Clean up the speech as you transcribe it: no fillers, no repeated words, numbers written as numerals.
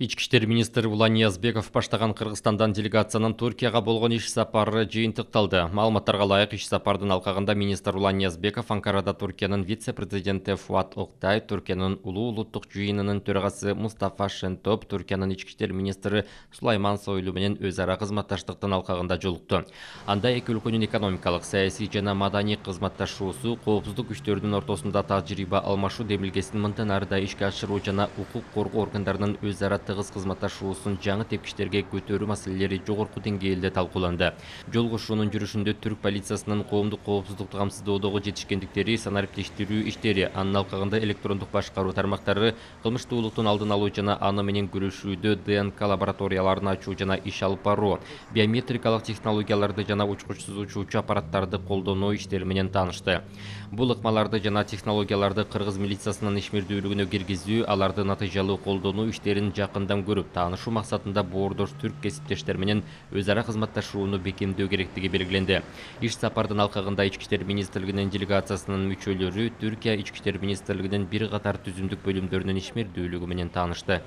Ички иштер министри Улан Ниязбеков баштаган Кыргызстандан делегациянын Түркияга болгон иш сапары жыйынтыкталды. Маалыматтарга ылайык, иш сапардын алкагында министр Улан Ниязбеков Анкарада Түркиянын вице-президенти Фуат Октай, Түркиянын улуу улуттук жыйынынын төрагасы Мустафа Шентоп, Түркиянын ички иштер министри Сулайман Сойлу менен өз ара кызматташтыктын алкагында жолукту. Анда эки өлкөнүн экономикалык, саясий жана маданий кызматташуусу, коопсуздук күчтөрүнүн ортосунда тажрыйба алмашуу демилгесин мындан ары да ишке ашыруу жана укук коргоо органдарынын өз ара тыгыз кызматташуусун жаңы тепкичтерге көтөрүү маселелери жогорку деңгээлде талкууланды. Жолугушуунун жүрүшүндө түрк полициясынын коомдук коопсуздукту камсыздоодогу жетишкендиктери, санариптештирүү иштери, анын алкагында электрондук башкаруу тармактары, кылмыштуулуктун алдын алуу жана аны менен күрөшүүдө ДНК лабораторияларын ачуу жана иш алып баруу, биометрикалык технологияларды жана учкучсуз учуучу аппараттарды колдонуу иштери менен таанышты. Бул ыкмаларды жана технологияларды кыргыз милициясынын ишмердүүлүгүнө киргизүү, аларды натыйжалуу колдонуу иштерин жакындан көрүп таанышуу максатында боордош түрк кесиптештер менен өз ара кызматташууну бекемдөө керектиги белгиленди. Иш сапардын алкагында ички иштер министрлигинин делегациясынын мүчөлөрү Түркия ички иштер министрлигинин бир катар түзүмдүк бөлүмдөрүнүн ишмердүүлүгү менен таанышты.